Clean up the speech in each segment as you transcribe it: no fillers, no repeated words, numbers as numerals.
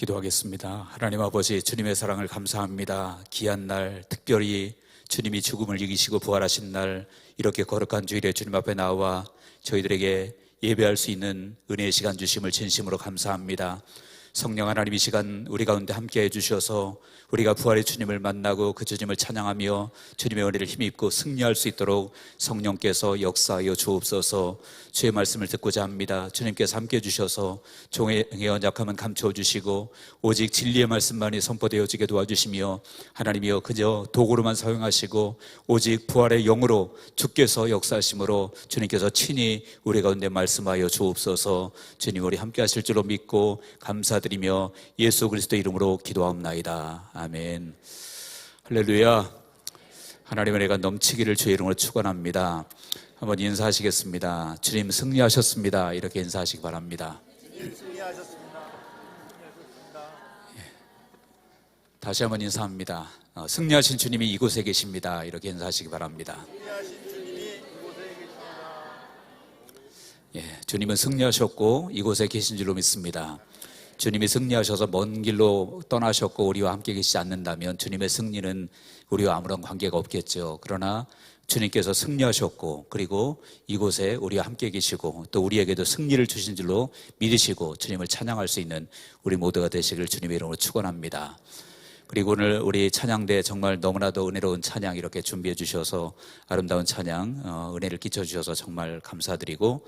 기도하겠습니다. 하나님 아버지, 주님의 사랑을 감사합니다. 귀한 날, 특별히 주님이 죽음을 이기시고 부활하신 날, 이렇게 거룩한 주일에 주님 앞에 나와 저희들에게 예배할 수 있는 은혜의 시간 주심을 진심으로 감사합니다. 성령 하나님, 이 시간 우리 가운데 함께해 주셔서 우리가 부활의 주님을 만나고 그 주님을 찬양하며 주님의 은혜를 힘입고 승리할 수 있도록 성령께서 역사하여 주옵소서. 주의 말씀을 듣고자 합니다. 주님께서 함께해 주셔서 종의 연약함은 감추어 주시고 오직 진리의 말씀만이 선포되어지게 도와주시며, 하나님이여 그저 도구로만 사용하시고 오직 부활의 영으로 주께서 역사하심으로 주님께서 친히 우리 가운데 말씀하여 주옵소서. 주님, 우리 함께 하실 줄로 믿고 감사드리며 예수 그리스도의 이름으로 기도하옵나이다. 아멘. 할렐루야. 하나님의 은혜가 넘치기를 주의 이름으로 축원합니다. 한번 인사하시겠습니다. 주님 승리하셨습니다. 이렇게 인사하시기 바랍니다. 승리하셨습니다. 다시 한번 인사합니다. 승리하신 주님이 이곳에 계십니다. 이렇게 인사하시기 바랍니다. 승리하신 주님이 이곳에 계십니다. 주님은 승리하셨고 이곳에 계신 줄로 믿습니다. 주님이 승리하셔서 먼 길로 떠나셨고 우리와 함께 계시지 않는다면 주님의 승리는 우리와 아무런 관계가 없겠죠. 그러나 주님께서 승리하셨고 그리고 이곳에 우리와 함께 계시고 또 우리에게도 승리를 주신 줄로 믿으시고 주님을 찬양할 수 있는 우리 모두가 되시길 주님의 이름으로 축원합니다. 그리고 오늘 우리 찬양대 정말 너무나도 은혜로운 찬양 이렇게 준비해 주셔서 아름다운 찬양 은혜를 끼쳐 주셔서 정말 감사드리고,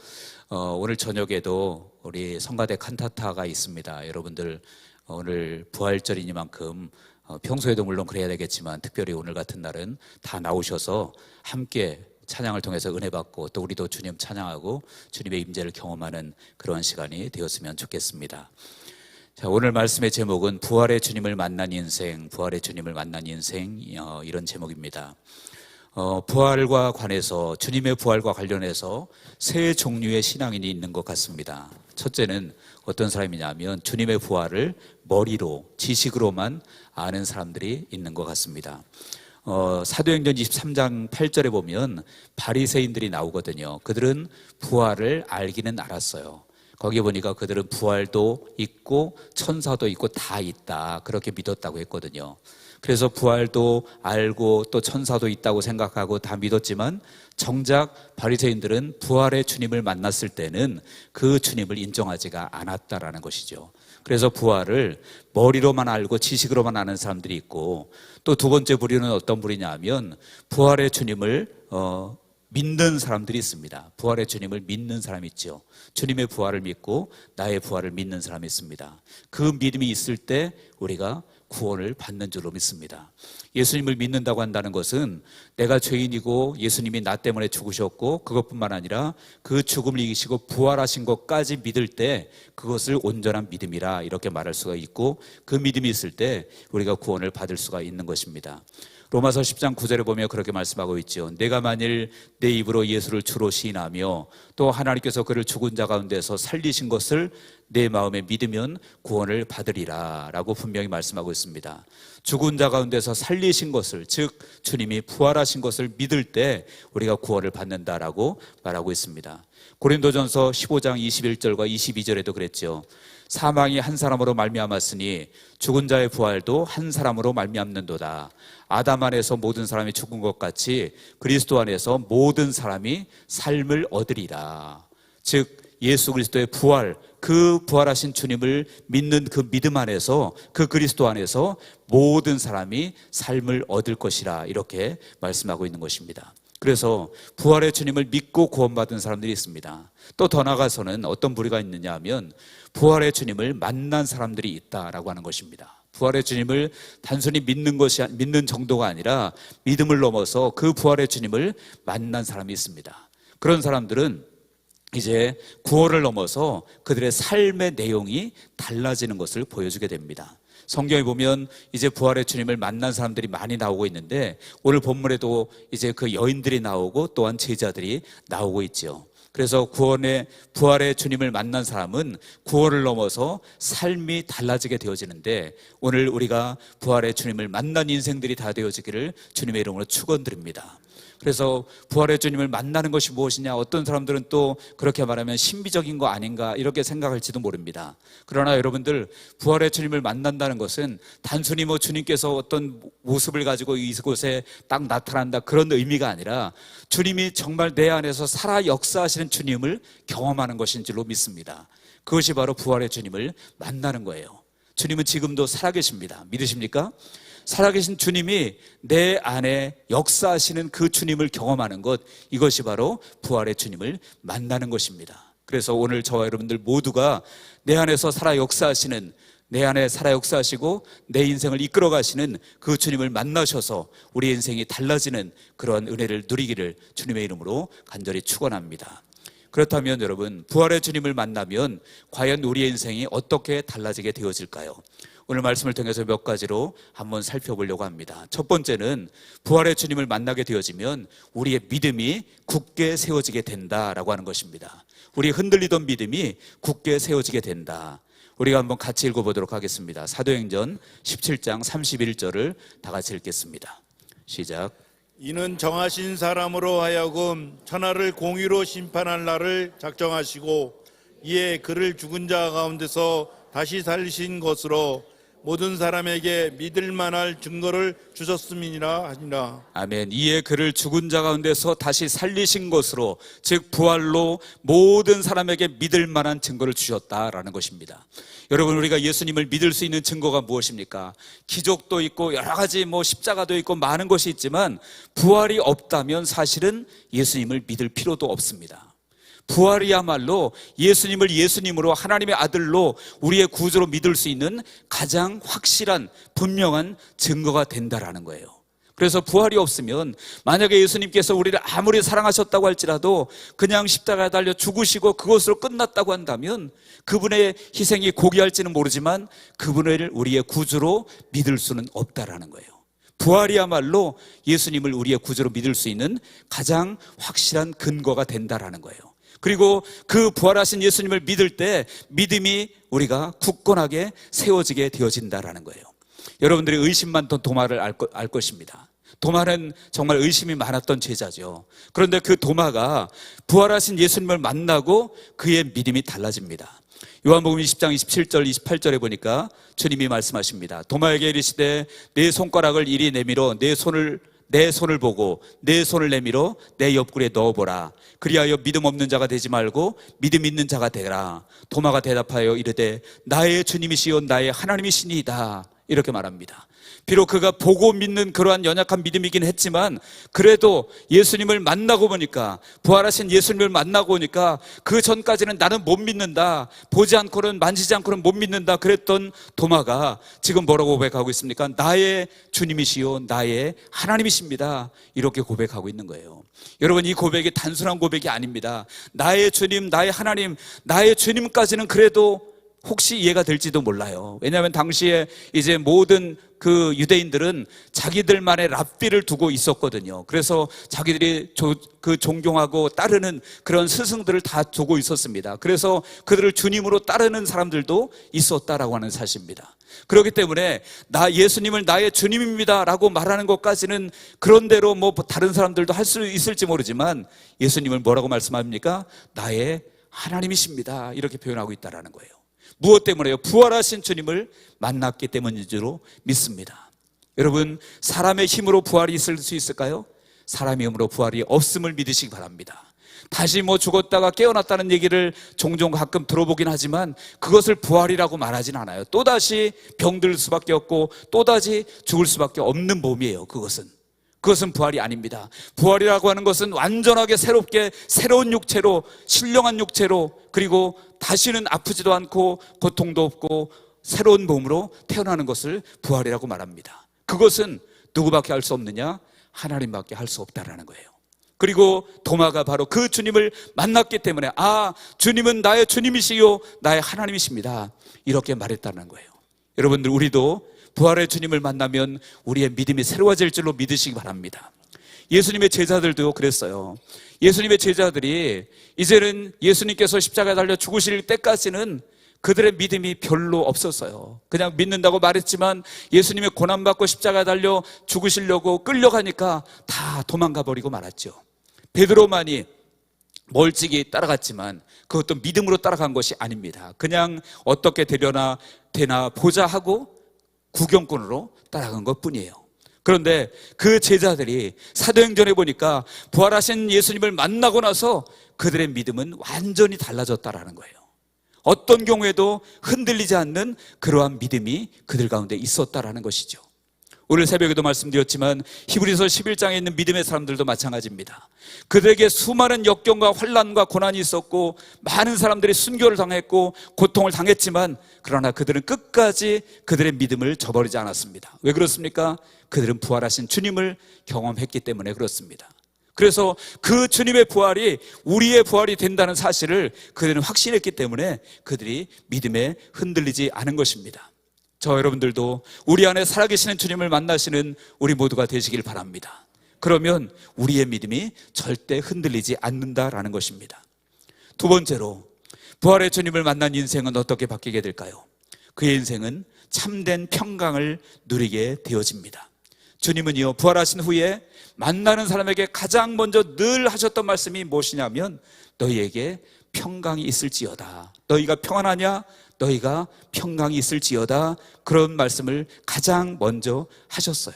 오늘 저녁에도 우리 성가대 칸타타가 있습니다. 여러분들 오늘 부활절이니만큼 평소에도 물론 그래야 되겠지만 특별히 오늘 같은 날은 다 나오셔서 함께 찬양을 통해서 은혜 받고 또 우리도 주님 찬양하고 주님의 임재를 경험하는 그러한 시간이 되었으면 좋겠습니다. 자, 오늘 말씀의 제목은 부활의 주님을 만난 인생, 부활의 주님을 만난 인생, 이런 제목입니다. 부활과 관해서, 주님의 부활과 관련해서 세 종류의 신앙인이 있는 것 같습니다. 첫째는 어떤 사람이냐면 주님의 부활을 머리로, 지식으로만 아는 사람들이 있는 것 같습니다. 사도행전 23장 8절에 보면 바리새인들이 나오거든요. 그들은 부활을 알기는 알았어요. 거기에 보니까 그들은 부활도 있고 천사도 있고 다 있다, 그렇게 믿었다고 했거든요. 그래서 부활도 알고 또 천사도 있다고 생각하고 다 믿었지만 정작 바리새인들은 부활의 주님을 만났을 때는 그 주님을 인정하지가 않았다라는 것이죠. 그래서 부활을 머리로만 알고 지식으로만 아는 사람들이 있고, 또 두 번째 부류는 어떤 부류냐 하면 부활의 주님을 믿는 사람들이 있습니다. 부활의 주님을 믿는 사람이 있죠. 주님의 부활을 믿고 나의 부활을 믿는 사람이 있습니다. 그 믿음이 있을 때 우리가 구원을 받는 줄로 믿습니다. 예수님을 믿는다고 한다는 것은 내가 죄인이고 예수님이 나 때문에 죽으셨고 그것뿐만 아니라 그 죽음을 이기시고 부활하신 것까지 믿을 때 그것을 온전한 믿음이라 이렇게 말할 수가 있고, 그 믿음이 있을 때 우리가 구원을 받을 수가 있는 것입니다. 로마서 10장 9절에 보면 그렇게 말씀하고 있죠. 내가 만일 내 입으로 예수를 주로 시인하며 또 하나님께서 그를 죽은 자 가운데서 살리신 것을 내 마음에 믿으면 구원을 받으리라 라고 분명히 말씀하고 있습니다. 죽은 자 가운데서 살리신 것을, 즉 주님이 부활하신 것을 믿을 때 우리가 구원을 받는다라고 말하고 있습니다. 고린도전서 15장 21절과 22절에도 그랬죠. 사망이 한 사람으로 말미암았으니 죽은 자의 부활도 한 사람으로 말미암는도다. 아담 안에서 모든 사람이 죽은 것 같이 그리스도 안에서 모든 사람이 삶을 얻으리라. 즉 예수 그리스도의 부활, 그 부활하신 주님을 믿는 그 믿음 안에서, 그 그리스도 안에서 모든 사람이 삶을 얻을 것이라 이렇게 말씀하고 있는 것입니다. 그래서 부활의 주님을 믿고 구원받은 사람들이 있습니다. 또 더 나아가서는 어떤 부류가 있느냐 하면 부활의 주님을 만난 사람들이 있다라고 하는 것입니다. 부활의 주님을 단순히 믿는 정도가 아니라 믿음을 넘어서 그 부활의 주님을 만난 사람이 있습니다. 그런 사람들은 이제 구원을 넘어서 그들의 삶의 내용이 달라지는 것을 보여주게 됩니다. 성경에 보면 이제 부활의 주님을 만난 사람들이 많이 나오고 있는데, 오늘 본문에도 이제 그 여인들이 나오고 또한 제자들이 나오고 있죠. 그래서 부활의 주님을 만난 사람은 구원을 넘어서 삶이 달라지게 되어지는데, 오늘 우리가 부활의 주님을 만난 인생들이 다 되어지기를 주님의 이름으로 축원드립니다. 그래서 부활의 주님을 만나는 것이 무엇이냐, 어떤 사람들은 또 그렇게 말하면 신비적인 거 아닌가 이렇게 생각할지도 모릅니다. 그러나 여러분들, 부활의 주님을 만난다는 것은 단순히 뭐 주님께서 어떤 모습을 가지고 이곳에 딱 나타난다 그런 의미가 아니라 주님이 정말 내 안에서 살아 역사하시는 주님을 경험하는 것인 줄로 믿습니다. 그것이 바로 부활의 주님을 만나는 거예요. 주님은 지금도 살아계십니다. 믿으십니까? 살아계신 주님이 내 안에 역사하시는 그 주님을 경험하는 것, 이것이 바로 부활의 주님을 만나는 것입니다. 그래서 오늘 저와 여러분들 모두가 내 안에서 살아 역사하시는, 내 안에 살아 역사하시고 내 인생을 이끌어 가시는 그 주님을 만나셔서 우리 인생이 달라지는 그런 은혜를 누리기를 주님의 이름으로 간절히 축원합니다. 그렇다면 여러분, 부활의 주님을 만나면 과연 우리의 인생이 어떻게 달라지게 되어질까요? 오늘 말씀을 통해서 몇 가지로 한번 살펴보려고 합니다. 첫 번째는 부활의 주님을 만나게 되어지면 우리의 믿음이 굳게 세워지게 된다라고 하는 것입니다. 우리 흔들리던 믿음이 굳게 세워지게 된다. 우리가 한번 같이 읽어보도록 하겠습니다. 사도행전 17장 31절을 다 같이 읽겠습니다. 시작. 이는 정하신 사람으로 하여금 천하를 공의로 심판할 날을 작정하시고 이에 그를 죽은 자 가운데서 다시 살리신 것으로 모든 사람에게 믿을 만할 증거를 주셨음이니라 하니라. 아멘. 이에 그를 죽은 자 가운데서 다시 살리신 것으로, 즉 부활로 모든 사람에게 믿을 만한 증거를 주셨다라는 것입니다. 여러분, 우리가 예수님을 믿을 수 있는 증거가 무엇입니까? 기적도 있고 여러 가지 십자가도 있고 많은 것이 있지만 부활이 없다면 사실은 예수님을 믿을 필요도 없습니다. 부활이야말로 예수님을 예수님으로, 하나님의 아들로, 우리의 구주로 믿을 수 있는 가장 확실한 분명한 증거가 된다라는 거예요. 그래서 부활이 없으면, 만약에 예수님께서 우리를 아무리 사랑하셨다고 할지라도 그냥 십자가에 달려 죽으시고 그것으로 끝났다고 한다면 그분의 희생이 고귀할지는 모르지만 그분을 우리의 구주로 믿을 수는 없다라는 거예요. 부활이야말로 예수님을 우리의 구주로 믿을 수 있는 가장 확실한 근거가 된다라는 거예요. 그리고 그 부활하신 예수님을 믿을 때 믿음이 우리가 굳건하게 세워지게 되어진다라는 거예요. 여러분들이 의심 많던 도마를 알 것입니다. 도마는 정말 의심이 많았던 제자죠. 그런데 그 도마가 부활하신 예수님을 만나고 그의 믿음이 달라집니다. 요한복음 20장 27절 28절에 보니까 주님이 말씀하십니다. 도마에게 이르시되 내 손가락을 이리 내밀어 내 손을 보고 내 손을 내밀어 내 옆구리에 넣어보라. 그리하여 믿음 없는 자가 되지 말고 믿음 있는 자가 되라. 도마가 대답하여 이르되 나의 주님이시요 나의 하나님이시니이다. 이렇게 말합니다. 비록 그가 보고 믿는 그러한 연약한 믿음이긴 했지만 그래도 예수님을 만나고 보니까, 부활하신 예수님을 만나고 보니까 그 전까지는 나는 못 믿는다, 보지 않고는 만지지 않고는 못 믿는다 그랬던 도마가 지금 뭐라고 고백하고 있습니까? 나의 주님이시요 나의 하나님이십니다. 이렇게 고백하고 있는 거예요. 여러분, 이 고백이 단순한 고백이 아닙니다. 나의 주님, 나의 하나님, 나의 주님까지는 그래도 혹시 이해가 될지도 몰라요. 왜냐하면 당시에 이제 모든 그 유대인들은 자기들만의 랍비를 두고 있었거든요. 그래서 자기들이 그 존경하고 따르는 그런 스승들을 다 두고 있었습니다. 그래서 그들을 주님으로 따르는 사람들도 있었다라고 하는 사실입니다. 그렇기 때문에 나 예수님을 나의 주님입니다 라고 말하는 것까지는 그런대로 다른 사람들도 할 수 있을지 모르지만 예수님을 뭐라고 말씀합니까? 나의 하나님이십니다. 이렇게 표현하고 있다라는 거예요. 무엇 때문에요? 부활하신 주님을 만났기 때문인 줄로 믿습니다. 여러분, 사람의 힘으로 부활이 있을 수 있을까요? 사람의 힘으로 부활이 없음을 믿으시기 바랍니다. 다시 죽었다가 깨어났다는 얘기를 종종 가끔 들어보긴 하지만 그것을 부활이라고 말하진 않아요. 또다시 병들 수밖에 없고 또다시 죽을 수밖에 없는 몸이에요. 그것은 부활이 아닙니다. 부활이라고 하는 것은 완전하게 새롭게 새로운 육체로, 신령한 육체로, 그리고 다시는 아프지도 않고 고통도 없고 새로운 몸으로 태어나는 것을 부활이라고 말합니다. 그것은 누구밖에 할 수 없느냐? 하나님밖에 할 수 없다라는 거예요. 그리고 도마가 바로 그 주님을 만났기 때문에 주님은 나의 주님이시요 나의 하나님이십니다. 이렇게 말했다는 거예요. 여러분들, 우리도 부활의 주님을 만나면 우리의 믿음이 새로워질 줄로 믿으시기 바랍니다. 예수님의 제자들도 그랬어요. 예수님의 제자들이 이제는 예수님께서 십자가에 달려 죽으실 때까지는 그들의 믿음이 별로 없었어요. 그냥 믿는다고 말했지만 예수님의 고난받고 십자가에 달려 죽으시려고 끌려가니까 다 도망가 버리고 말았죠. 베드로만이 멀찍이 따라갔지만 그것도 믿음으로 따라간 것이 아닙니다. 그냥 어떻게 되나 보자 하고 구경꾼으로 따라간 것뿐이에요. 그런데 그 제자들이 사도행전에 보니까 부활하신 예수님을 만나고 나서 그들의 믿음은 완전히 달라졌다라는 거예요. 어떤 경우에도 흔들리지 않는 그러한 믿음이 그들 가운데 있었다라는 것이죠. 오늘 새벽에도 말씀드렸지만 히브리서 11장에 있는 믿음의 사람들도 마찬가지입니다. 그들에게 수많은 역경과 환난과 고난이 있었고 많은 사람들이 순교를 당했고 고통을 당했지만 그러나 그들은 끝까지 그들의 믿음을 저버리지 않았습니다. 왜 그렇습니까? 그들은 부활하신 주님을 경험했기 때문에 그렇습니다. 그래서 그 주님의 부활이 우리의 부활이 된다는 사실을 그들은 확신했기 때문에 그들이 믿음에 흔들리지 않은 것입니다. 저 여러분들도 우리 안에 살아계시는 주님을 만나시는 우리 모두가 되시길 바랍니다. 그러면 우리의 믿음이 절대 흔들리지 않는다라는 것입니다. 두 번째로 부활의 주님을 만난 인생은 어떻게 바뀌게 될까요? 그의 인생은 참된 평강을 누리게 되어집니다. 주님은요, 부활하신 후에 만나는 사람에게 가장 먼저 늘 하셨던 말씀이 무엇이냐면 너희에게 평강이 있을지어다. 너희가 평안하냐? 너희가 평강이 있을지어다. 그런 말씀을 가장 먼저 하셨어요.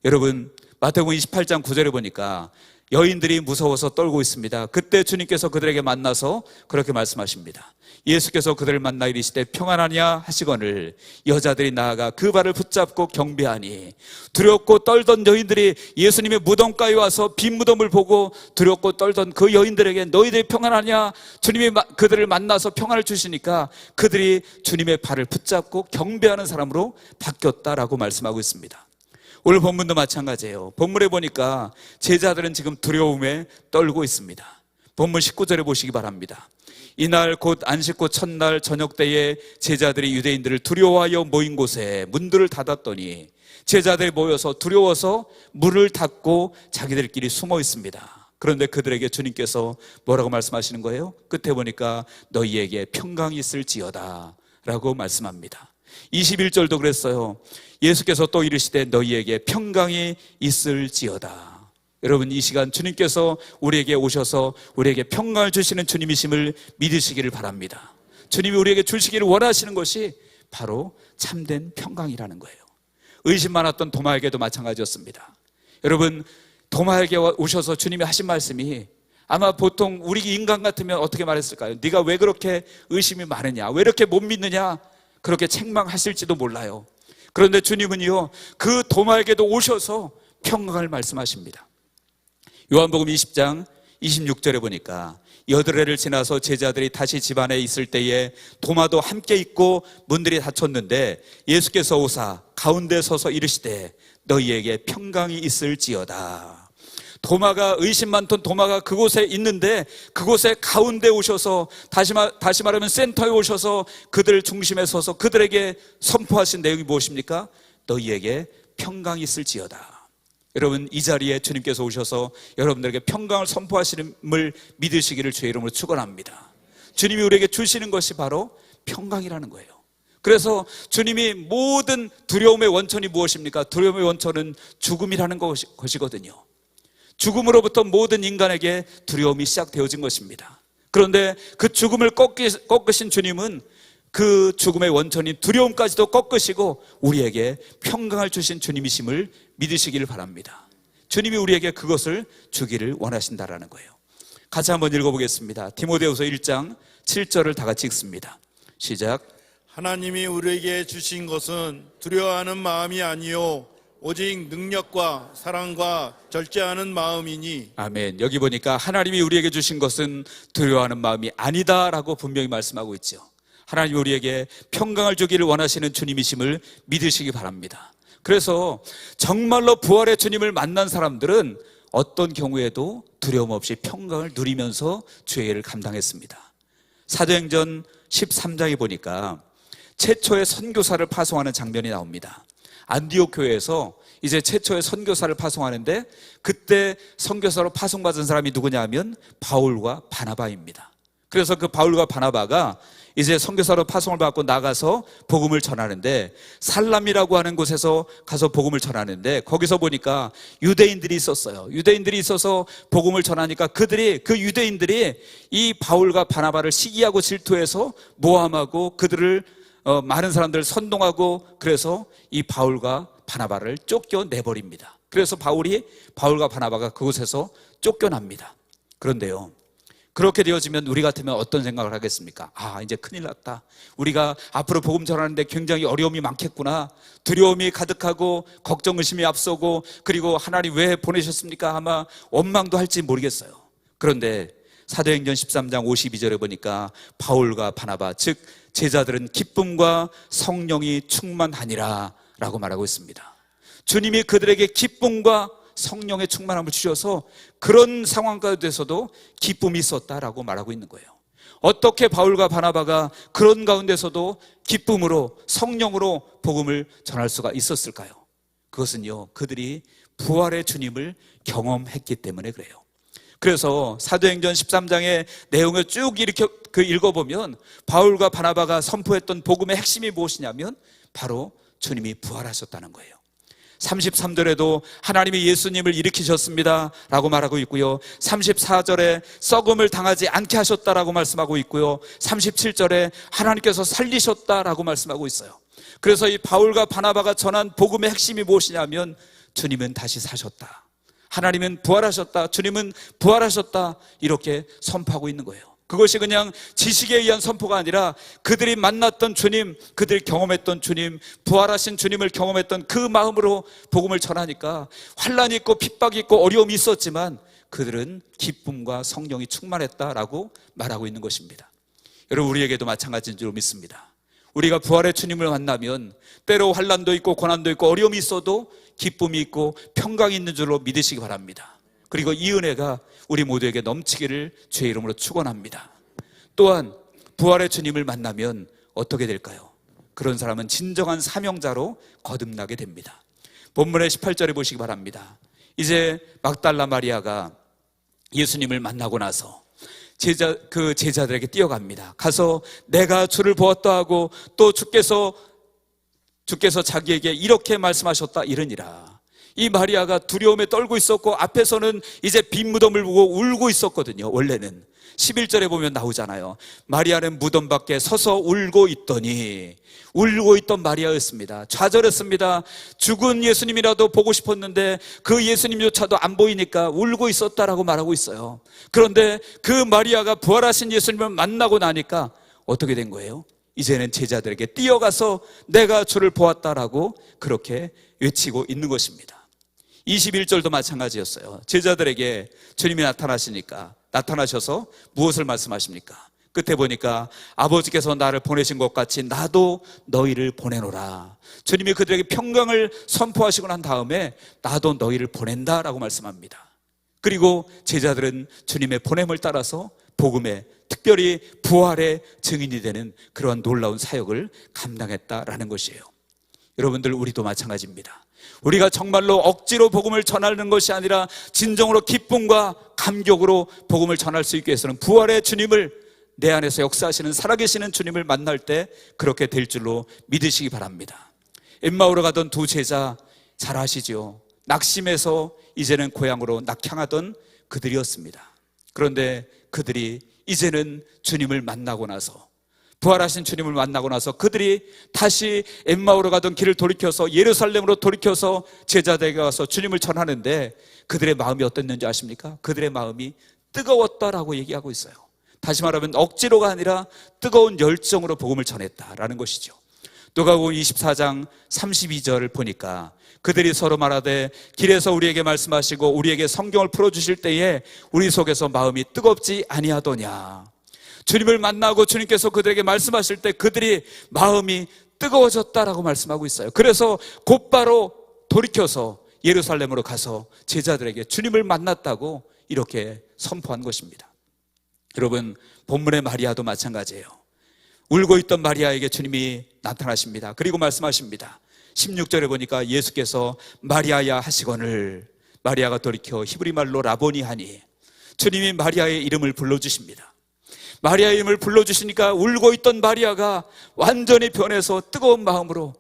여러분, 마태복음 28장 9절에 보니까 여인들이 무서워서 떨고 있습니다. 그때 주님께서 그들에게 만나서 그렇게 말씀하십니다. 예수께서 그들을 만나 이르시되 평안하냐 하시거늘 여자들이 나아가 그 발을 붙잡고 경배하니 두렵고 떨던 여인들이 예수님의 무덤가에 와서 빈 무덤을 보고 두렵고 떨던 그 여인들에게 너희들이 평안하냐? 주님이 그들을 만나서 평안을 주시니까 그들이 주님의 발을 붙잡고 경배하는 사람으로 바뀌었다라고 말씀하고 있습니다. 오늘 본문도 마찬가지예요. 본문에 보니까 제자들은 지금 두려움에 떨고 있습니다. 본문 19절에 보시기 바랍니다. 이날 곧 안식구 첫날 저녁 때에 제자들이 유대인들을 두려워하여 모인 곳에 문들을 닫았더니 제자들이 모여서 두려워서 문을 닫고 자기들끼리 숨어 있습니다. 그런데 그들에게 주님께서 뭐라고 말씀하시는 거예요? 끝에 보니까 너희에게 평강이 있을지어다 라고 말씀합니다. 21절도 그랬어요. 예수께서 또 이르시되 너희에게 평강이 있을지어다. 여러분, 이 시간 주님께서 우리에게 오셔서 우리에게 평강을 주시는 주님이심을 믿으시기를 바랍니다. 주님이 우리에게 주시기를 원하시는 것이 바로 참된 평강이라는 거예요. 의심 많았던 도마에게도 마찬가지였습니다. 여러분, 도마에게 오셔서 주님이 하신 말씀이 아마 보통 우리 인간 같으면 어떻게 말했을까요? 네가 왜 그렇게 의심이 많으냐? 왜 이렇게 못 믿느냐? 그렇게 책망하실지도 몰라요. 그런데 주님은요, 그 도마에게도 오셔서 평강을 말씀하십니다. 요한복음 20장 26절에 보니까 여드레를 지나서 제자들이 다시 집 안에 있을 때에 도마도 함께 있고 문들이 닫혔는데 예수께서 오사 가운데 서서 이르시되 너희에게 평강이 있을지어다. 도마가 의심 많던 도마가 그곳에 있는데 그곳에 가운데 오셔서 다시 말하면 센터에 오셔서 그들 중심에 서서 그들에게 선포하신 내용이 무엇입니까? 너희에게 평강이 있을지어다. 여러분, 이 자리에 주님께서 오셔서 여러분들에게 평강을 선포하시는을 믿으시기를 주의 이름으로 축원합니다. 주님이 우리에게 주시는 것이 바로 평강이라는 거예요. 그래서 주님이 모든 두려움의 원천이 무엇입니까? 두려움의 원천은 죽음이라는 것이거든요. 죽음으로부터 모든 인간에게 두려움이 시작되어진 것입니다. 그런데 그 죽음을 꺾으신 주님은 그 죽음의 원천인 두려움까지도 꺾으시고 우리에게 평강을 주신 주님이심을 믿으시기를 바랍니다. 주님이 우리에게 그것을 주기를 원하신다라는 거예요. 같이 한번 읽어보겠습니다. 디모데후서 1장 7절을 다 같이 읽습니다. 시작. 하나님이 우리에게 주신 것은 두려워하는 마음이 아니요 오직 능력과 사랑과 절제하는 마음이니. 아멘. 여기 보니까 하나님이 우리에게 주신 것은 두려워하는 마음이 아니다라고 분명히 말씀하고 있죠. 하나님이 우리에게 평강을 주기를 원하시는 주님이심을 믿으시기 바랍니다. 그래서 정말로 부활의 주님을 만난 사람들은 어떤 경우에도 두려움 없이 평강을 누리면서 주의 일을 감당했습니다. 사도행전 13장에 보니까 최초의 선교사를 파송하는 장면이 나옵니다. 안디옥 교회에서 이제 최초의 선교사를 파송하는데 그때 선교사로 파송받은 사람이 누구냐 하면 바울과 바나바입니다. 그래서 그 바울과 바나바가 이제 선교사로 파송을 받고 나가서 복음을 전하는데, 살람이라고 하는 곳에서 가서 복음을 전하는데, 거기서 보니까 유대인들이 있었어요. 유대인들이 있어서 복음을 전하니까 그 유대인들이 이 바울과 바나바를 시기하고 질투해서 모함하고 그들을 많은 사람들을 선동하고, 그래서 이 바울과 바나바를 쫓겨내버립니다. 그래서 바울과 바나바가 그곳에서 쫓겨납니다. 그런데요, 그렇게 되어지면 우리 같으면 어떤 생각을 하겠습니까? 이제 큰일 났다. 우리가 앞으로 복음 전하는데 굉장히 어려움이 많겠구나. 두려움이 가득하고 걱정, 의심이 앞서고, 그리고 하나님 왜 보내셨습니까? 아마 원망도 할지 모르겠어요. 그런데 사도행전 13장 52절에 보니까 바울과 바나바, 즉 제자들은 기쁨과 성령이 충만하니라 라고 말하고 있습니다. 주님이 그들에게 기쁨과 성령의 충만함을 주셔서 그런 상황 가운데서도 기쁨이 있었다라고 말하고 있는 거예요. 어떻게 바울과 바나바가 그런 가운데서도 기쁨으로, 성령으로 복음을 전할 수가 있었을까요? 그것은요, 그들이 부활의 주님을 경험했기 때문에 그래요. 그래서 사도행전 13장의 내용을 쭉 읽어보면 바울과 바나바가 선포했던 복음의 핵심이 무엇이냐면 바로 주님이 부활하셨다는 거예요. 33절에도 하나님이 예수님을 일으키셨습니다 라고 말하고 있고요, 34절에 썩음을 당하지 않게 하셨다라고 말씀하고 있고요, 37절에 하나님께서 살리셨다라고 말씀하고 있어요. 그래서 이 바울과 바나바가 전한 복음의 핵심이 무엇이냐면 주님은 다시 사셨다, 하나님은 부활하셨다, 주님은 부활하셨다, 이렇게 선포하고 있는 거예요. 그것이 그냥 지식에 의한 선포가 아니라 그들이 만났던 주님, 그들이 경험했던 주님, 부활하신 주님을 경험했던 그 마음으로 복음을 전하니까 환난이 있고 핍박이 있고 어려움이 있었지만 그들은 기쁨과 성령이 충만했다라고 말하고 있는 것입니다. 여러분, 우리에게도 마찬가지인 줄 믿습니다. 우리가 부활의 주님을 만나면 때로 환난도 있고 고난도 있고 어려움이 있어도 기쁨이 있고 평강이 있는 줄로 믿으시기 바랍니다. 그리고 이 은혜가 우리 모두에게 넘치기를 주의 이름으로 축원합니다. 또한 부활의 주님을 만나면 어떻게 될까요? 그런 사람은 진정한 사명자로 거듭나게 됩니다. 본문의 18절에 보시기 바랍니다. 이제 막달라 마리아가 예수님을 만나고 나서 그 제자들에게 뛰어갑니다. 가서 내가 주를 보았다 하고 또 주께서 자기에게 이렇게 말씀하셨다 이러니라. 이 마리아가 두려움에 떨고 있었고 앞에서는 이제 빈 무덤을 보고 울고 있었거든요. 원래는 11절에 보면 나오잖아요. 마리아는 무덤 밖에 서서 울고 있더니, 울고 있던 마리아였습니다. 좌절했습니다. 죽은 예수님이라도 보고 싶었는데 그 예수님조차도 안 보이니까 울고 있었다라고 말하고 있어요. 그런데 그 마리아가 부활하신 예수님을 만나고 나니까 어떻게 된 거예요? 이제는 제자들에게 뛰어가서 내가 주를 보았다라고 그렇게 외치고 있는 것입니다. 21절도 마찬가지였어요. 제자들에게 주님이 나타나셔서 무엇을 말씀하십니까? 끝에 보니까 아버지께서 나를 보내신 것 같이 나도 너희를 보내노라. 주님이 그들에게 평강을 선포하시고 난 다음에 나도 너희를 보낸다라고 말씀합니다. 그리고 제자들은 주님의 보냄을 따라서 복음의, 특별히 부활의 증인이 되는 그러한 놀라운 사역을 감당했다라는 것이에요. 여러분들, 우리도 마찬가지입니다. 우리가 정말로 억지로 복음을 전하는 것이 아니라 진정으로 기쁨과 감격으로 복음을 전할 수 있기 위해서는 부활의 주님을, 내 안에서 역사하시는 살아계시는 주님을 만날 때 그렇게 될 줄로 믿으시기 바랍니다. 엠마오로 가던 두 제자 잘 아시죠? 낙심해서 이제는 고향으로 낙향하던 그들이었습니다. 그런데 그들이 이제는 주님을 만나고 나서, 부활하신 주님을 만나고 나서 그들이 다시 엠마오로 가던 길을 돌이켜서 예루살렘으로 돌이켜서 제자들에게 와서 주님을 전하는데 그들의 마음이 어땠는지 아십니까? 그들의 마음이 뜨거웠다라고 얘기하고 있어요. 다시 말하면 억지로가 아니라 뜨거운 열정으로 복음을 전했다라는 것이죠. 누가복음 24장 32절을 보니까 그들이 서로 말하되 길에서 우리에게 말씀하시고 우리에게 성경을 풀어주실 때에 우리 속에서 마음이 뜨겁지 아니하더냐. 주님을 만나고 주님께서 그들에게 말씀하실 때 그들이 마음이 뜨거워졌다라고 말씀하고 있어요. 그래서 곧바로 돌이켜서 예루살렘으로 가서 제자들에게 주님을 만났다고 이렇게 선포한 것입니다. 여러분, 본문의 마리아도 마찬가지예요. 울고 있던 마리아에게 주님이 나타나십니다. 그리고 말씀하십니다. 16절에 보니까 예수께서 마리아야 하시거늘, 마리아가 돌이켜 히브리 말로 라보니 하니 주님이 마리아의 이름을 불러주십니다. 마리아의 이름을 불러주시니까 울고 있던 마리아가 완전히 변해서 뜨거운 마음으로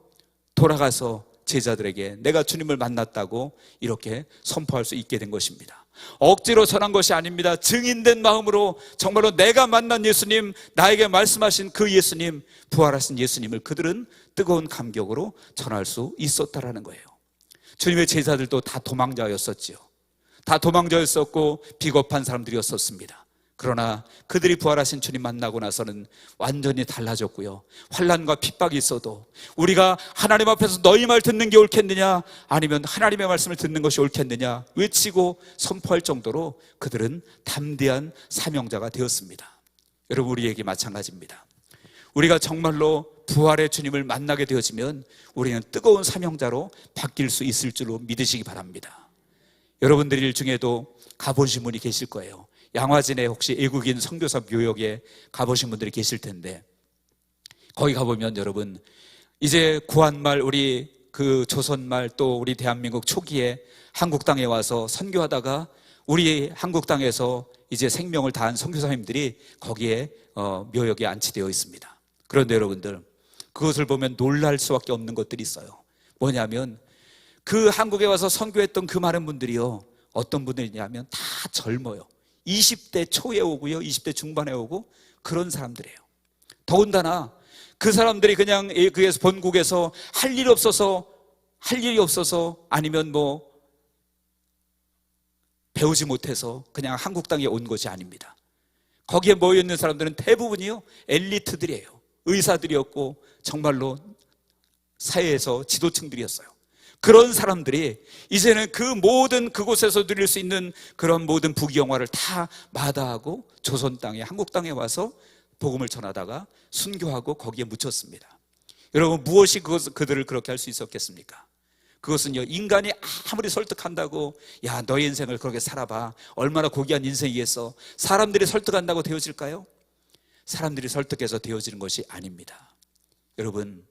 돌아가서 제자들에게 내가 주님을 만났다고 이렇게 선포할 수 있게 된 것입니다. 억지로 전한 것이 아닙니다. 증인된 마음으로 정말로 내가 만난 예수님, 나에게 말씀하신 그 예수님, 부활하신 예수님을 그들은 뜨거운 감격으로 전할 수 있었다라는 거예요. 주님의 제자들도 다 도망자였었지요. 다 도망자였었고 비겁한 사람들이었었습니다. 그러나 그들이 부활하신 주님 만나고 나서는 완전히 달라졌고요. 환난과 핍박이 있어도 우리가 하나님 앞에서 너희 말 듣는 게 옳겠느냐, 아니면 하나님의 말씀을 듣는 것이 옳겠느냐 외치고 선포할 정도로 그들은 담대한 사명자가 되었습니다. 여러분, 우리에게 마찬가지입니다. 우리가 정말로 부활의 주님을 만나게 되어지면 우리는 뜨거운 사명자로 바뀔 수 있을 줄로 믿으시기 바랍니다. 여러분들 중에도 가보신 분이 계실 거예요. 양화진에 혹시 애국인 선교사 묘역에 가보신 분들이 계실 텐데, 거기 가보면 여러분, 이제 구한말, 우리 그 조선말, 또 우리 대한민국 초기에 한국 땅에 와서 선교하다가 우리 한국 땅에서 이제 생명을 다한 선교사님들이 거기에 묘역에 안치되어 있습니다. 그런데 여러분들, 그것을 보면 놀랄 수밖에 없는 것들이 있어요. 뭐냐면 그 한국에 와서 선교했던 그 많은 분들이요, 어떤 분들이냐면 다 젊어요. 20대 초에 오고요, 20대 중반에 오고 그런 사람들이에요. 더군다나 그 사람들이 그냥 그에서 본국에서 할 일이 없어서 아니면 뭐 배우지 못해서 그냥 한국 땅에 온 것이 아닙니다. 거기에 모여 있는 사람들은 대부분이요, 엘리트들이에요. 의사들이었고 정말로 사회에서 지도층들이었어요. 그런 사람들이 이제는 그 모든 그곳에서 누릴 수 있는 그런 모든 부귀영화를 다 마다하고 조선 땅에, 한국 땅에 와서 복음을 전하다가 순교하고 거기에 묻혔습니다. 여러분, 무엇이 그들을 그렇게 할 수 있었겠습니까? 그것은요, 인간이 아무리 설득한다고 야, 너의 인생을 그렇게 살아봐, 얼마나 고귀한 인생이겠어, 사람들이 설득한다고 되어질까요? 사람들이 설득해서 되어지는 것이 아닙니다. 여러분,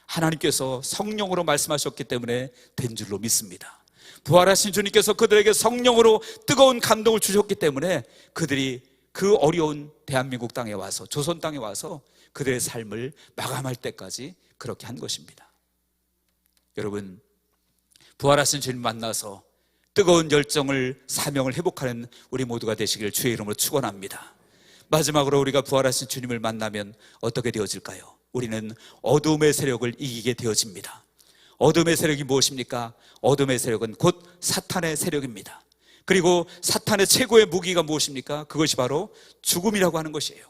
하나님께서 성령으로 말씀하셨기 때문에 된 줄로 믿습니다. 부활하신 주님께서 그들에게 성령으로 뜨거운 감동을 주셨기 때문에 그들이 그 어려운 대한민국 땅에 와서, 조선 땅에 와서 그들의 삶을 마감할 때까지 그렇게 한 것입니다. 여러분, 부활하신 주님 만나서 뜨거운 열정을, 사명을 회복하는 우리 모두가 되시길 주의 이름으로 축원합니다. 마지막으로 우리가 부활하신 주님을 만나면 어떻게 되어질까요? 우리는 어둠의 세력을 이기게 되어집니다. 어둠의 세력이 무엇입니까? 어둠의 세력은 곧 사탄의 세력입니다. 그리고 사탄의 최고의 무기가 무엇입니까? 그것이 바로 죽음이라고 하는 것이에요.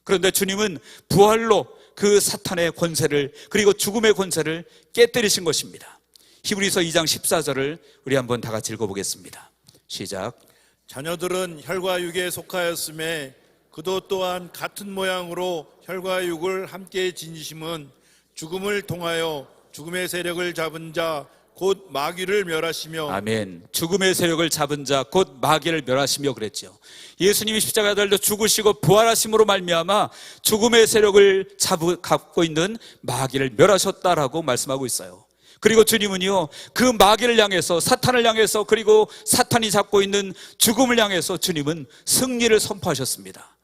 그런데 주님은 부활로 그 사탄의 권세를, 그리고 죽음의 권세를 깨뜨리신 것입니다. 히브리서 2장 14절을 우리 한번 다 같이 읽어보겠습니다. 시작. 자녀들은 혈과 육에 속하였음에 그도 또한 같은 모양으로 혈과 육을 함께 지니심은 죽음을 통하여 죽음의 세력을 잡은 자 곧 마귀를 멸하시며. 아멘. 죽음의 세력을 잡은 자 곧 마귀를 멸하시며 그랬죠. 예수님이 십자가에 달려 죽으시고 부활하심으로 말미암아 죽음의 세력을 갖고 있는 마귀를 멸하셨다라고 말씀하고 있어요. 그리고 주님은요, 그 마귀를 향해서, 사탄을 향해서, 그리고 사탄이 잡고 있는 죽음을 향해서 주님은 승리를 선포하셨습니다.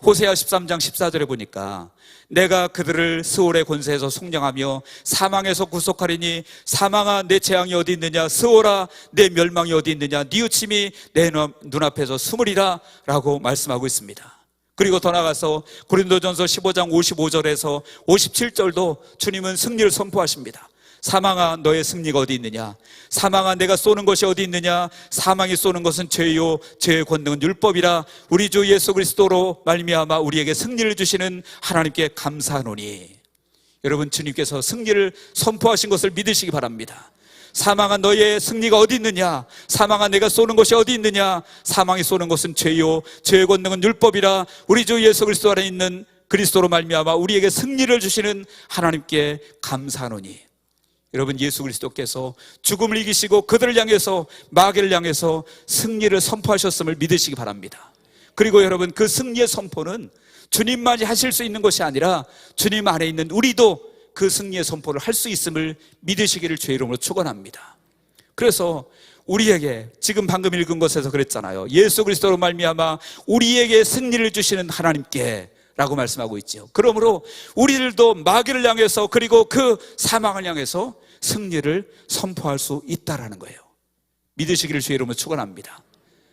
호세아 13장 14절에 보니까 내가 그들을 스올의 권세에서 속량하며 사망에서 구속하리니 사망아 내 재앙이 어디 있느냐, 스올아 내 멸망이 어디 있느냐, 뉘우침이 내 눈앞에서 숨으리라 라고 말씀하고 있습니다. 그리고 더 나아가서 고린도전서 15장 55절에서 57절도 주님은 승리를 선포하십니다. 사망아 너의 승리가 어디 있느냐, 사망아 내가 쏘는 것이 어디 있느냐, 사망이 쏘는 것은 죄요 죄의 권능은 율법이라. 우리 주 예수 그리스도로 말미암아 우리에게 승리를 주시는 하나님께 감사하노니. 여러분, 주님께서 승리를 선포하신 것을 믿으시기 바랍니다. 사망아 너의 승리가 어디 있느냐, 사망아 내가 쏘는 것이 어디 있느냐, 사망이 쏘는 것은 죄요 죄의 권능은 율법이라. 우리 주 예수 그리스도 안에 있는 그리스도로 말미암아 우리에게 승리를 주시는 하나님께 감사하노니. 여러분, 예수 그리스도께서 죽음을 이기시고 그들을 향해서, 마귀를 향해서 승리를 선포하셨음을 믿으시기 바랍니다. 그리고 여러분, 그 승리의 선포는 주님만이 하실 수 있는 것이 아니라 주님 안에 있는 우리도 그 승리의 선포를 할 수 있음을 믿으시기를 주의 이름으로 축원합니다. 그래서 우리에게 지금 방금 읽은 것에서 그랬잖아요. 예수 그리스도로 말미암아 우리에게 승리를 주시는 하나님께 라고 말씀하고 있죠. 그러므로 우리들도 마귀를 향해서 그리고 그 사망을 향해서 승리를 선포할 수 있다라는 거예요. 믿으시기를 주의 이름으로 축원합니다.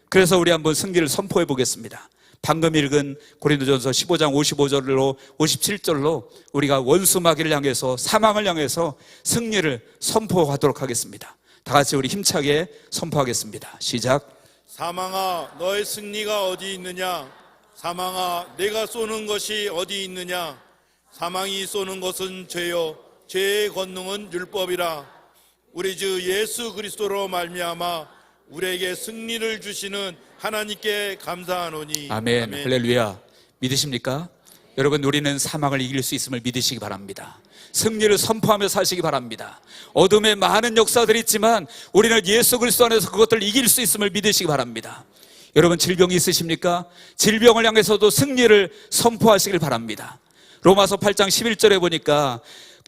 그래서 우리 한번 승리를 선포해 보겠습니다. 방금 읽은 고린도전서 15장 55절로 57절로 우리가 원수 마귀를 향해서 사망을 향해서 승리를 선포하도록 하겠습니다. 다 같이 우리 힘차게 선포하겠습니다. 시작. 사망아 너의 승리가 어디 있느냐? 사망아 내가 쏘는 것이 어디 있느냐? 사망이 쏘는 것은 죄요 죄의 권능은 율법이라. 우리 주 예수 그리스도로 말미암아 우리에게 승리를 주시는 하나님께 감사하노니. 아멘. 할렐루야. 믿으십니까? 여러분, 우리는 사망을 이길 수 있음을 믿으시기 바랍니다. 승리를 선포하며 사시기 바랍니다. 어둠의 많은 역사들이 있지만 우리는 예수 그리스도 안에서 그것들을 이길 수 있음을 믿으시기 바랍니다. 여러분, 질병이 있으십니까? 질병을 향해서도 승리를 선포하시길 바랍니다. 로마서 8장 11절에 보니까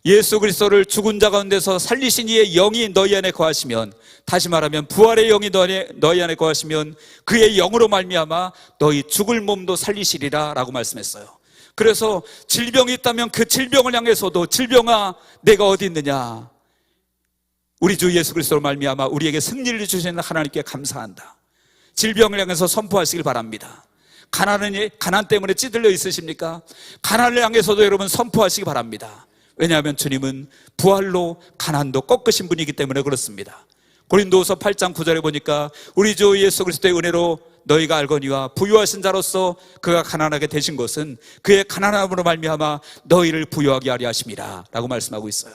예수 그리스도를 죽은 자 가운데서 살리신 이의 영이 너희 안에 거하시면, 다시 말하면 부활의 영이 너희 안에 거하시면 그의 영으로 말미암아 너희 죽을 몸도 살리시리라 라고 말씀했어요. 그래서 질병이 있다면 그 질병을 향해서도 질병아 내가 어디 있느냐, 우리 주 예수 그리스도로 말미암아 우리에게 승리를 주시는 하나님께 감사한다. 질병을 향해서 선포하시길 바랍니다. 가난 때문에 찌들려 있으십니까? 가난을 향해서도 여러분 선포하시기 바랍니다. 왜냐하면 주님은 부활로 가난도 꺾으신 분이기 때문에 그렇습니다. 고린도후서 8장 9절에 보니까 우리 주 예수 그리스도의 은혜로 너희가 알거니와 부유하신 자로서 그가 가난하게 되신 것은 그의 가난함으로 말미암아 너희를 부유하게 하려 하심이라 라고 말씀하고 있어요.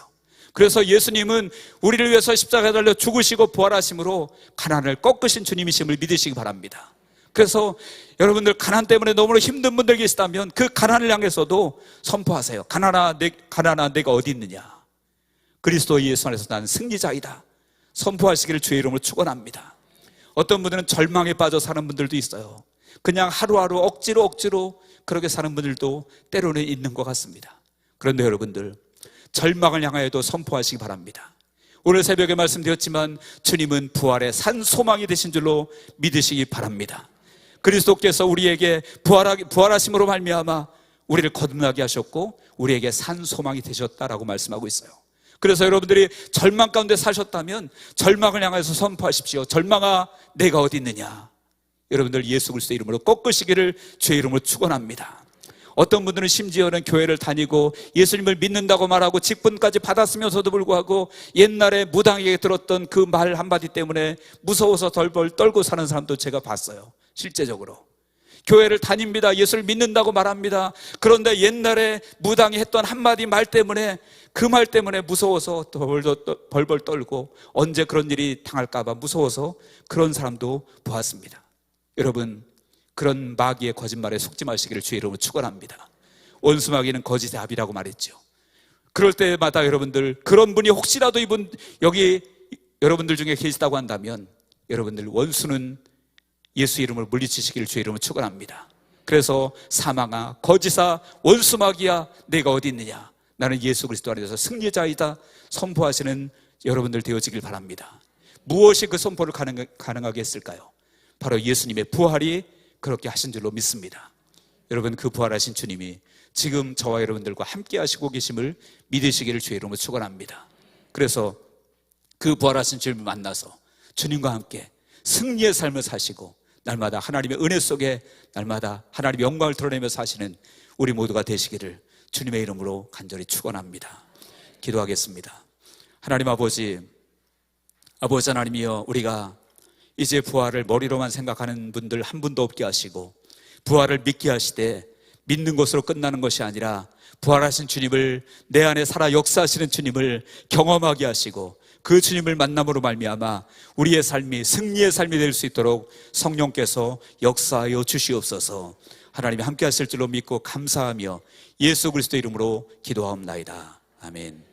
그래서 예수님은 우리를 위해서 십자가에 달려 죽으시고 부활하심으로 가난을 꺾으신 주님이심을 믿으시기 바랍니다. 그래서 여러분들 가난 때문에 너무나 힘든 분들 계시다면 그 가난을 향해서도 선포하세요. 가난아 내가 어디 있느냐, 그리스도 예수 안에서 나는 승리자이다. 선포하시기를 주의 이름으로 축원합니다. 어떤 분들은 절망에 빠져 사는 분들도 있어요. 그냥 하루하루 억지로 그렇게 사는 분들도 때로는 있는 것 같습니다. 그런데 여러분들, 절망을 향하여도 선포하시기 바랍니다. 오늘 새벽에 말씀드렸지만 주님은 부활의 산 소망이 되신 줄로 믿으시기 바랍니다. 그리스도께서 우리에게 부활하심으로 말미암아 우리를 거듭나게 하셨고 우리에게 산 소망이 되셨다라고 말씀하고 있어요. 그래서 여러분들이 절망 가운데 사셨다면 절망을 향해서 선포하십시오. 절망아 내가 어디 있느냐. 여러분들 예수 그리스도 이름으로 꺾으시기를 주의 이름으로 축원합니다. 어떤 분들은 심지어는 교회를 다니고 예수님을 믿는다고 말하고 직분까지 받았으면서도 불구하고 옛날에 무당에게 들었던 그 말 한마디 때문에 무서워서 덜덜 떨고 사는 사람도 제가 봤어요. 실제적으로 교회를 다닙니다. 예수를 믿는다고 말합니다. 그런데 옛날에 무당이 했던 한마디 말 때문에, 그 말 때문에 무서워서 벌벌 떨고 언제 그런 일이 당할까 봐 무서워서 그런 사람도 보았습니다. 여러분, 그런 마귀의 거짓말에 속지 마시기를 주의 이름으로 축원합니다. 원수 마귀는 거짓의 합이라고 말했죠. 그럴 때마다 여러분들, 그런 분이 혹시라도 여기 여러분들 중에 계시다고 한다면 여러분들, 원수는 예수 이름으로 물리치시기를 주의 이름으로 축원합니다. 그래서 사망아 거짓아 원수 마귀야 내가 어디 있느냐, 나는 예수 그리스도 안에서 승리자이다 선포하시는 여러분들 되어지길 바랍니다. 무엇이 그 선포를 가능하게 했을까요? 바로 예수님의 부활이 그렇게 하신 줄로 믿습니다. 여러분, 그 부활하신 주님이 지금 저와 여러분들과 함께 하시고 계심을 믿으시기를 주의 이름으로 축원합니다. 그래서 그 부활하신 주님을 만나서 주님과 함께 승리의 삶을 사시고 날마다 하나님의 은혜 속에 날마다 하나님의 영광을 드러내며 사시는 우리 모두가 되시기를 주님의 이름으로 간절히 축원합니다. 기도하겠습니다. 하나님 아버지 하나님이여, 우리가 이제 부활을 머리로만 생각하는 분들 한 분도 없게 하시고 부활을 믿게 하시되 믿는 것으로 끝나는 것이 아니라 부활하신 주님을, 내 안에 살아 역사하시는 주님을 경험하게 하시고 그 주님을 만남으로 말미암아 우리의 삶이 승리의 삶이 될 수 있도록 성령께서 역사하여 주시옵소서. 하나님이 함께 하실 줄로 믿고 감사하며 예수 그리스도 이름으로 기도하옵나이다. 아멘.